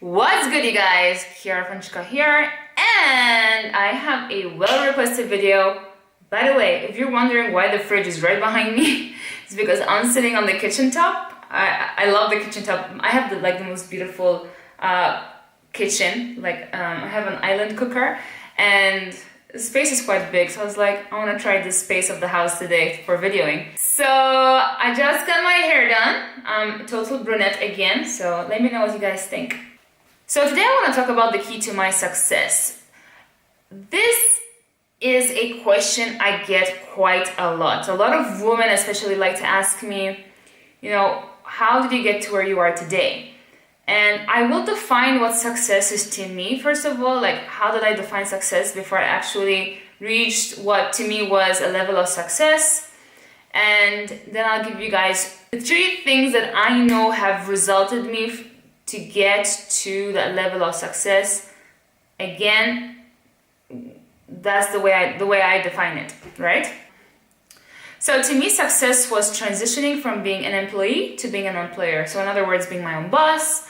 What's good, you guys? Chiara, Francica here, and I have a well-requested video. By the way, if you're wondering why the fridge is right behind me, it's because I'm sitting on the kitchen top. I love the kitchen top. I have the most beautiful kitchen. I have an island cooker, and the space is quite big, so I was like, I want to try this space of the house today for videoing. So I just got my hair done. I'm total brunette again, so let me know what you guys think. So today I want to talk about the key to my success. This is a question I get quite a lot. A lot of women especially like to ask me, how did you get to where you are today? And I will define what success is to me. First of all, how did I define success before I actually reached what to me was a level of success? And then I'll give you guys the 3 things that I know have resulted me to get to that level of success. Again, that's the way I define it, right? So to me, success was transitioning from being an employee to being an employer. So in other words, being my own boss,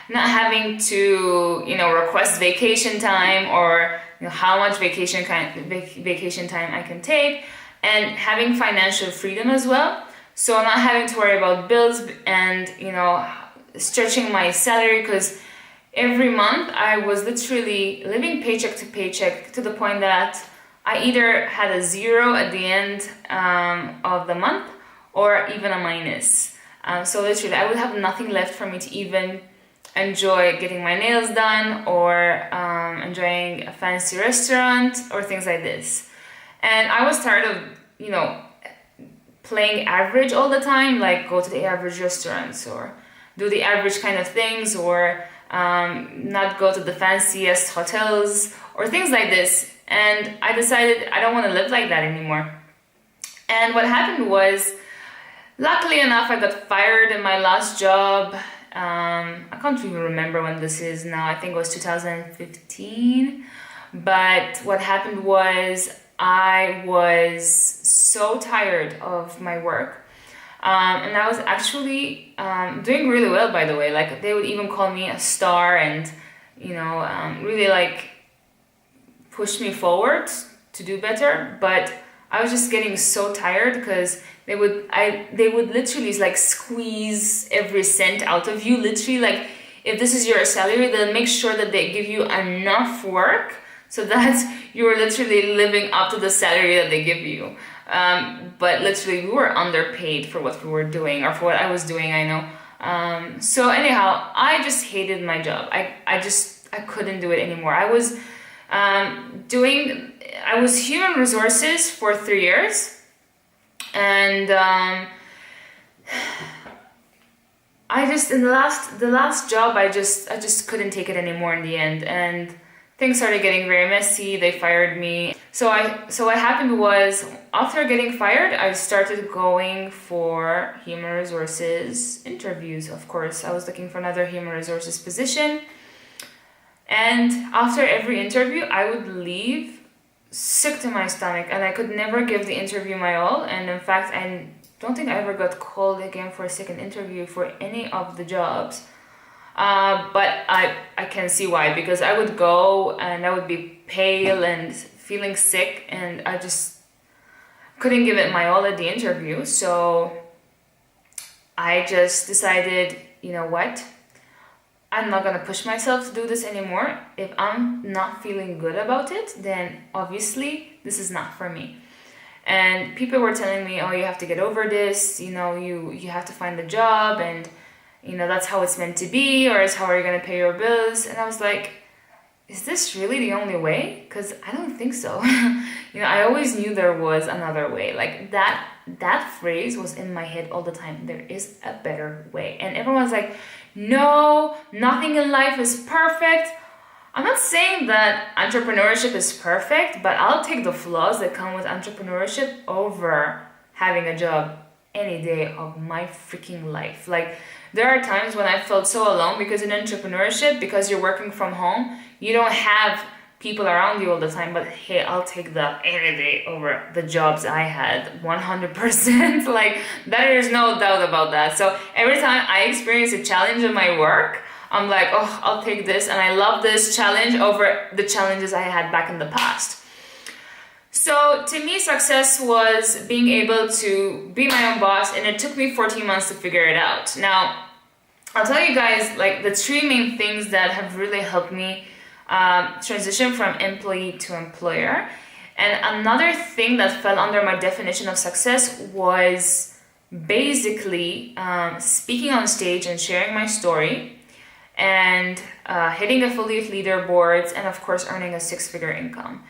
not having to, request vacation time or how much vacation time I can take, and having financial freedom as well. So not having to worry about bills and, stretching my salary, because every month I was literally living paycheck to paycheck to the point that I either had a 0 at the end of the month or even a minus. So literally I would have nothing left for me to even enjoy getting my nails done or enjoying a fancy restaurant or things like this. And I was tired of, playing average all the time, like go to the average restaurants or do the average kind of things, or not go to the fanciest hotels or things like this. And I decided I don't want to live like that anymore. And what happened was, luckily enough, I got fired in my last job. I can't even remember when this is now. I think it was 2015. But what happened was I was so tired of my work. And I was actually doing really well, by the way. They would even call me a star and, really push me forward to do better. But I was just getting so tired because they would literally squeeze every cent out of you. Literally, if this is your salary, they'll make sure that they give you enough work so that you're literally living up to the salary that they give you. But literally we were underpaid for what we were doing, or for what I was doing, I know. So anyhow, I just hated my job. I couldn't do it anymore. I was human resources for 3 years, and I just, in the last job, I just couldn't take it anymore in the end, and things started getting very messy. They fired me. So what happened was, after getting fired, I started going for human resources interviews. Of course, I was looking for another human resources position. And after every interview, I would leave sick to my stomach, and I could never give the interview my all. And in fact, I don't think I ever got called again for a second interview for any of the jobs. But I can see why, because I would go and I would be pale and feeling sick, and I just couldn't give it my all at the interview. So I just decided, you know what? I'm not gonna push myself to do this anymore. If I'm not feeling good about it, then obviously this is not for me. And people were telling me, oh, you have to get over this, you have to find a job, and that's how it's meant to be, or is how are you going to pay your bills? And I was like, is this really the only way? Because I don't think so. I always knew there was another way. That phrase was in my head all the time. There is a better way. And everyone's like, no, nothing in life is perfect. I'm not saying that entrepreneurship is perfect, but I'll take the flaws that come with entrepreneurship over having a job any day of my freaking life. There are times when I felt so alone, because in entrepreneurship, because you're working from home, you don't have people around you all the time. But hey, I'll take that any day over the jobs I had, 100%. There is no doubt about that. So every time I experience a challenge in my work, I'm like, oh, I'll take this, and I love this challenge over the challenges I had back in the past. So to me, success was being able to be my own boss, and it took me 14 months to figure it out. Now, I'll tell you guys like the three main things that have really helped me transition from employee to employer. And another thing that fell under my definition of success was basically speaking on stage and sharing my story, and hitting affiliate leaderboards, and of course earning a six-figure income.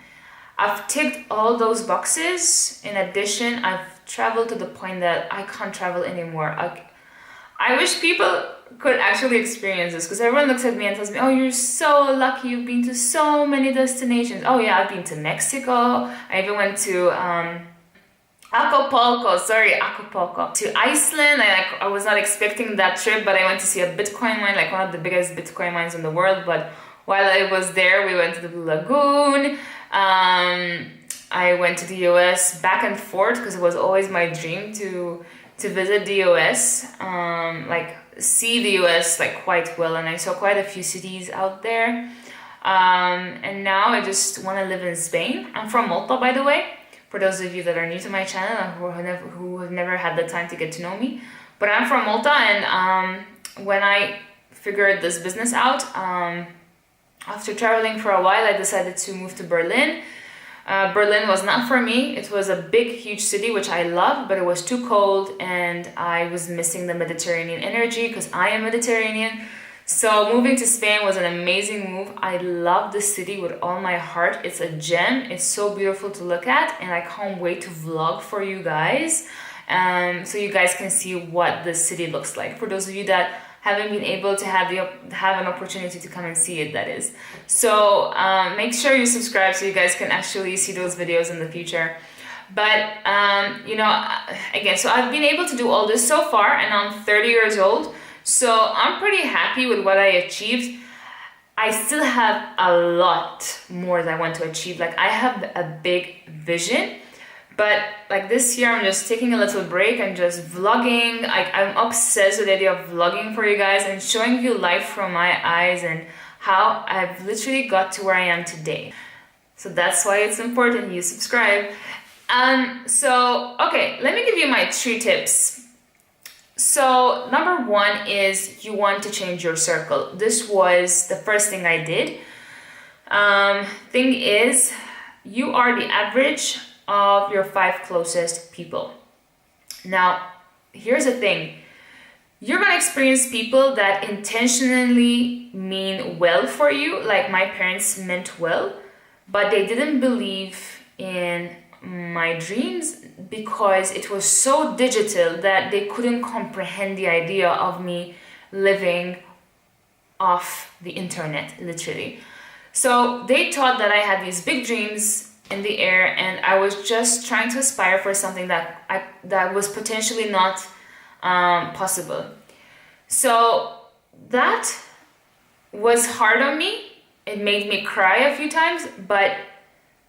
I've ticked all those boxes. In addition, I've traveled to the point that I can't travel anymore. I wish people could actually experience this, because everyone looks at me and tells me, oh, you're so lucky, you've been to so many destinations. Oh yeah, I've been to Mexico. I even went to Acapulco, to Iceland. I was not expecting that trip, but I went to see a Bitcoin mine, like one of the biggest Bitcoin mines in the world. But while I was there, we went to the Blue Lagoon. I went to the US back and forth because it was always my dream to visit the US, like see the US like quite well, and I saw quite a few cities out there. And now I just want to live in Spain. I'm from Malta, by the way, for those of you that are new to my channel and who have never had the time to get to know me. But I'm from Malta, and when I figured this business out, after traveling for a while, I decided to move to Berlin. Berlin was not for me. It was a big, huge city, which I love, but it was too cold, and I was missing the Mediterranean energy because I am Mediterranean. So moving to Spain was an amazing move. I love the city with all my heart. It's a gem. It's so beautiful to look at, and I can't wait to vlog for you guys, so you guys can see what the city looks like. For those of you that haven't been able to have an opportunity to come and see it, that is. So make sure you subscribe so you guys can actually see those videos in the future. But you know, again, so I've been able to do all this so far, and I'm 30 years old. So I'm pretty happy with what I achieved. I still have a lot more that I want to achieve. Like, I have a big vision, but like this year I'm just taking a little break and just vlogging. I'm obsessed with the idea of vlogging for you guys and showing you life from my eyes and how I've literally got to where I am today. So that's why it's important you subscribe. So okay, let me give you my 3 tips. So number 1 is you want to change your circle. This was the first thing I did. Thing is, you are the average of your 5 closest people. Now, here's the thing. You're gonna experience people that intentionally mean well for you, like my parents meant well, but they didn't believe in my dreams because it was so digital that they couldn't comprehend the idea of me living off the internet, literally. So they thought that I had these big dreams in the air, and I was just trying to aspire for something that was potentially not possible. So that was hard on me. It made me cry a few times, but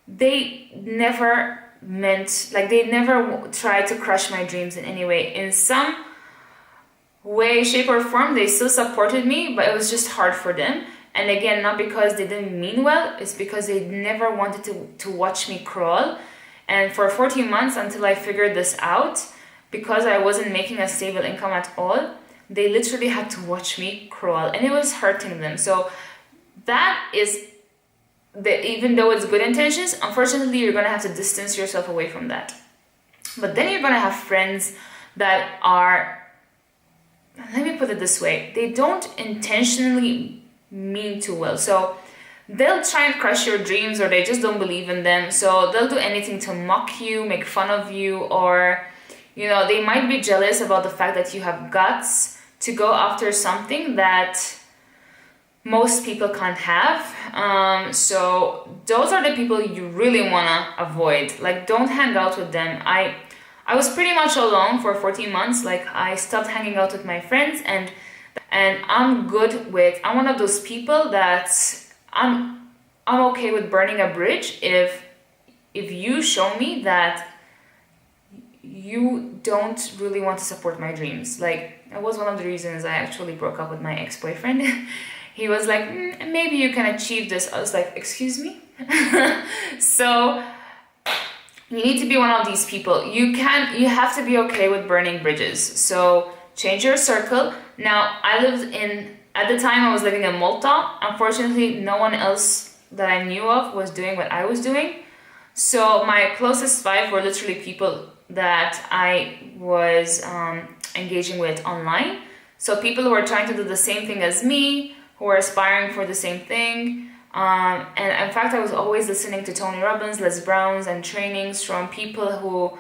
they never tried to crush my dreams in any way. In some way, shape, or form, they still supported me, but it was just hard for them. And again, not because they didn't mean well, it's because they never wanted to watch me crawl. And for 14 months until I figured this out, because I wasn't making a stable income at all, they literally had to watch me crawl, and it was hurting them. So that is even though it's good intentions, unfortunately, you're gonna have to distance yourself away from that. But then you're gonna have friends that are, let me put it this way, they don't intentionally mean too well. So they'll try and crush your dreams, or they just don't believe in them. So they'll do anything to mock you, make fun of you, or you know, they might be jealous about the fact that you have guts to go after something that most people can't have. So those are the people you really wanna avoid. Like, don't hang out with them. I was pretty much alone for 14 months. Like, I stopped hanging out with my friends, and I'm one of those people that I'm okay with burning a bridge if you show me that you don't really want to support my dreams. Like, It was one of the reasons I actually broke up with my ex-boyfriend. He was like, maybe you can achieve this. I was like, excuse me? So you need to be one of these people. You have to be okay with burning bridges. So change your circle. Now, at the time I was living in Malta. Unfortunately, no one else that I knew of was doing what I was doing. So my closest five were literally people that I was engaging with online. So people who were trying to do the same thing as me, who were aspiring for the same thing. And in fact, I was always listening to Tony Robbins, Les Browns, and trainings from people who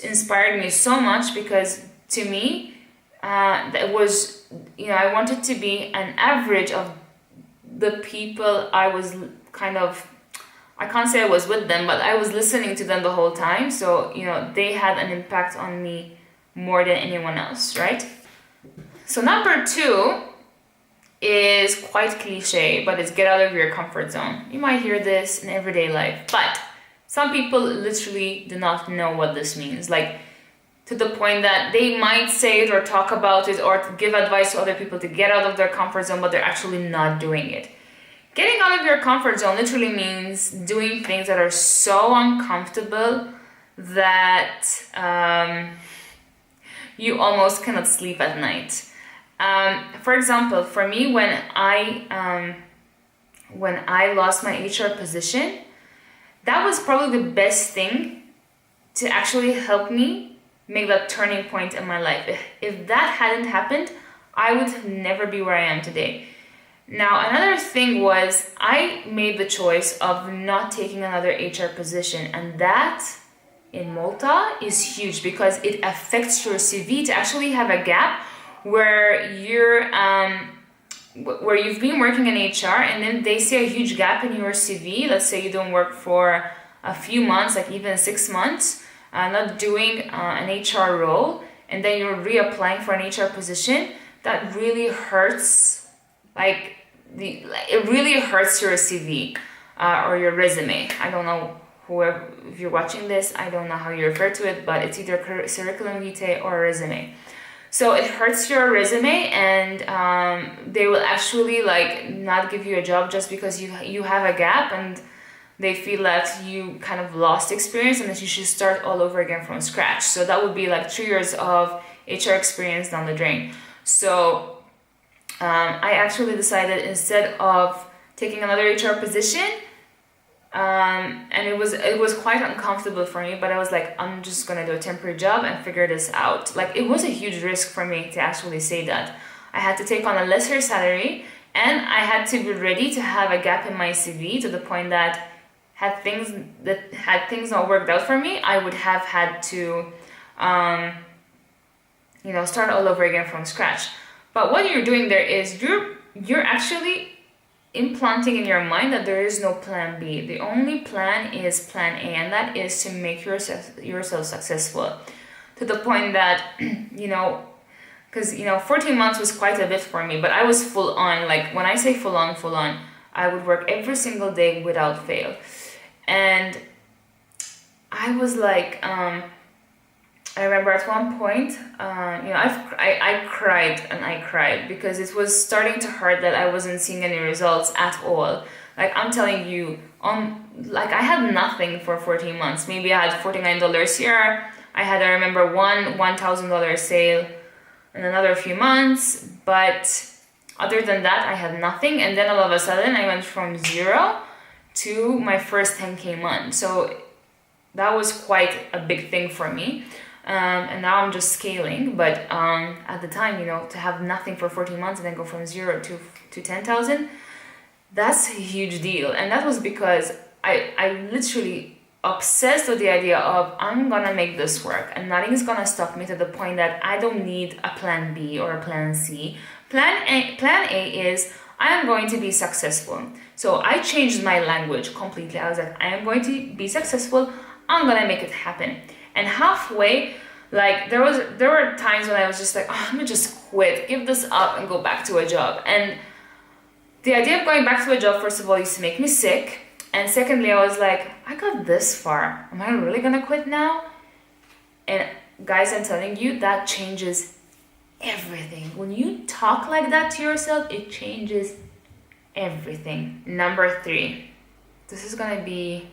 inspired me so much, because to me, that was, I wanted to be an average of the people I was I can't say I was with them, but I was listening to them the whole time. So, they had an impact on me more than anyone else, right? So number 2 is quite cliche, but it's get out of your comfort zone. You might hear this in everyday life, but some people literally do not know what this means. Like, to the point that they might say it or talk about it or give advice to other people to get out of their comfort zone, but they're actually not doing it. Getting out of your comfort zone literally means doing things that are so uncomfortable that you almost cannot sleep at night. For example, for me, when I lost my HR position, that was probably the best thing to actually help me make that turning point in my life. If that hadn't happened, I would never be where I am today. Now, another thing was I made the choice of not taking another HR position, and that in Malta is huge because it affects your CV to actually have a gap where you've been working in HR and then they see a huge gap in your CV. Let's say you don't work for a few months, like even 6 months, not doing an HR role, and then you're reapplying for an HR position. That really hurts. It really hurts your CV or your resume. I don't know if you're watching this, I don't know how you refer to it, but it's either curriculum vitae or resume. So it hurts your resume, and they will actually not give you a job just because you have a gap, and they feel that you kind of lost experience and that you should start all over again from scratch. So that would be 3 years of HR experience down the drain. So I actually decided, instead of taking another HR position, and it was quite uncomfortable for me, but I was like, I'm just gonna do a temporary job and figure this out. It was a huge risk for me to actually say that. I had to take on a lesser salary, and I had to be ready to have a gap in my CV, to the point that had things not worked out for me, I would have had to start all over again from scratch. But what you're doing there is you're actually implanting in your mind that there is no plan B. The only plan is plan A, and that is to make yourself successful, to the point that, because 14 months was quite a bit for me, but I was full on. When I say full on, I would work every single day without fail. And I was I remember at one point, I cried because it was starting to hurt that I wasn't seeing any results at all. I'm telling you, I had nothing for 14 months. Maybe I had $49 here. I remember one $1,000 sale in another few months, but other than that, I had nothing. And then all of a sudden, I went from 0 to my first 10K month. So that was quite a big thing for me. And now I'm just scaling, but at the time, to have nothing for 14 months and then go from 0 to 10,000, that's a huge deal. And that was because I literally obsessed with the idea of, I'm gonna make this work and nothing is gonna stop me, to the point that I don't need a plan B or a plan C. Plan A is, I am going to be successful. So I changed my language completely. I was like, I am going to be successful, I'm gonna make it happen. And halfway, there were times when I was just I'm gonna just quit, give this up and go back to a job. And the idea of going back to a job, first of all, used to make me sick. And secondly, I was like, I got this far. Am I really gonna quit now? And guys, I'm telling you, that changes everything. When you talk like that to yourself, it changes everything. Number 3. This is gonna be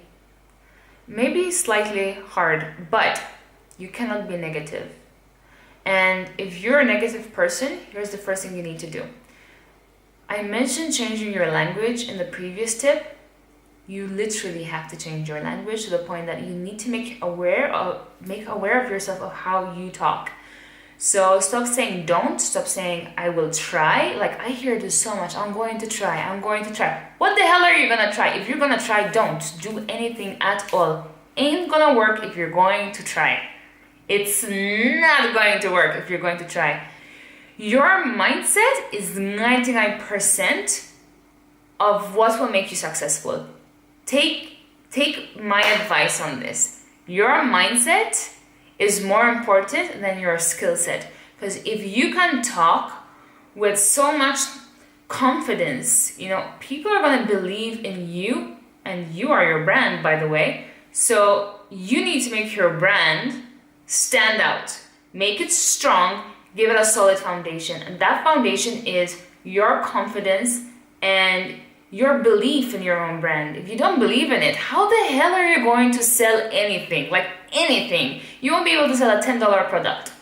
maybe slightly hard, but you cannot be negative. And if you're a negative person, here's the first thing you need to do. I mentioned changing your language in the previous tip. You literally have to change your language to the point that you need to make aware of yourself of how you talk. So stop saying don't, stop saying I will try. Like, I hear this so much. I'm going to try. What the hell are you gonna try? If you're gonna try, don't do anything at all. Ain't gonna work if you're going to try. It's not going to work if you're going to try. Your mindset is 99% of what will make you successful. Take my advice on this. Your mindset is more important than your skill set. Because if you can talk with so much confidence, people are going to believe in you, and you are your brand, by the way. So you need to make your brand stand out. Make it strong, give it a solid foundation. And that foundation is your confidence and your belief in your own brand. If you don't believe in it, how the hell are you going to sell anything? Like anything. You won't be able to sell a $10 product.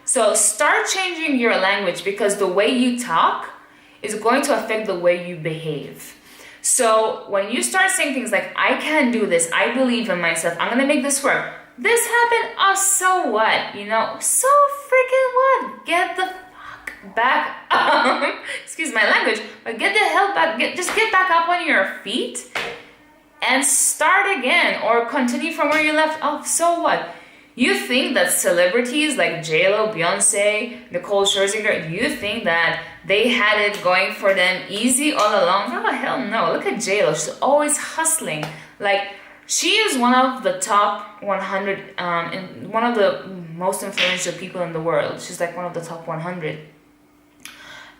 So start changing your language, because the way you talk is going to affect the way you behave. So when you start saying things like, I can do this, I believe in myself, I'm gonna make this work. This happened, oh, so what? So freaking what? Get the fuck back up. Excuse my language, but get the hell back. Just get back up on your feet and start again, or continue from where you left off. So what? You think that celebrities like J-Lo, Beyonce, Nicole Scherzinger, you think that they had it going for them easy all along? Oh, hell no. Look at J-Lo. She's always hustling. Like, she is one of the top 100, and one of the most influential people in the world. She's like one of the top 100.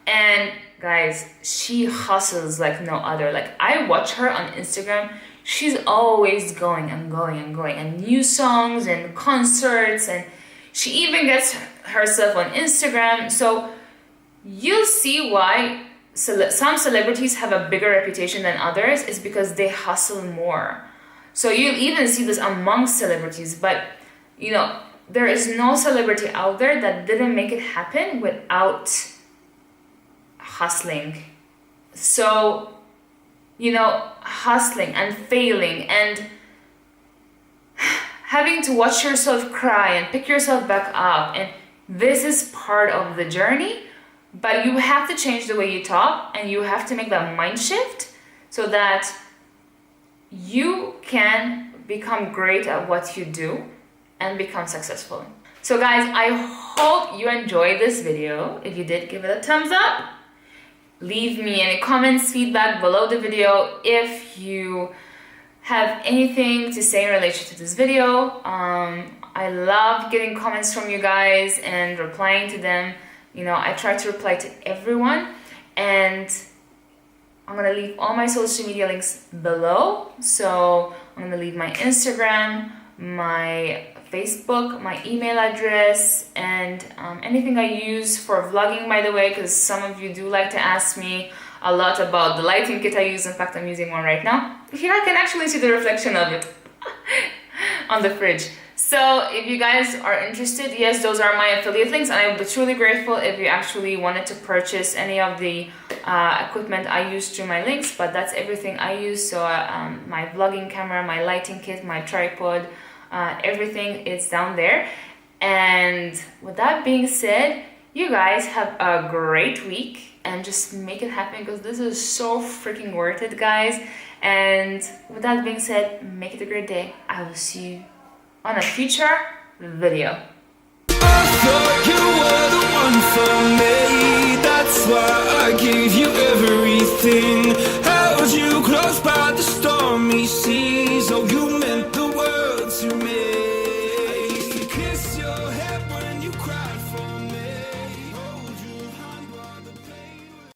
And guys, she hustles like no other. Like, I watch her on Instagram. She's always going and going and going, and new songs and concerts, and she even gets herself on Instagram. So you'll see why some celebrities have a bigger reputation than others, is because they hustle more. So you'll even see this amongst celebrities, but there is no celebrity out there that didn't make it happen without hustling. So, hustling and failing and having to watch yourself cry and pick yourself back up. And this is part of the journey, but you have to change the way you talk, and you have to make that mind shift so that you can become great at what you do and become successful. So guys, I hope you enjoyed this video. If you did, give it a thumbs up. Leave me any comments, feedback below the video. If you have anything to say in relation to this video, I love getting comments from you guys and replying to them. I try to reply to everyone, and I'm gonna leave all my social media links below. So I'm gonna leave my Instagram, my Facebook, my email address, and anything I use for vlogging, by the way, because some of you do like to ask me a lot about the lighting kit I use. In fact, I'm using one right now. Here I can actually see the reflection of it on the fridge. So if you guys are interested, yes, those are my affiliate links, and I would be truly grateful if you actually wanted to purchase any of the equipment I use through my links. But that's everything I use. So my vlogging camera, my lighting kit, my tripod, everything is down there. And with that being said, you guys have a great week, and just make it happen, because this is so freaking worth it, guys. And with that being said, make it a great day. I will see you on a future video. I thought you were the one for me. That's why I gave you everything. Held you close by the stormy seas. Oh, you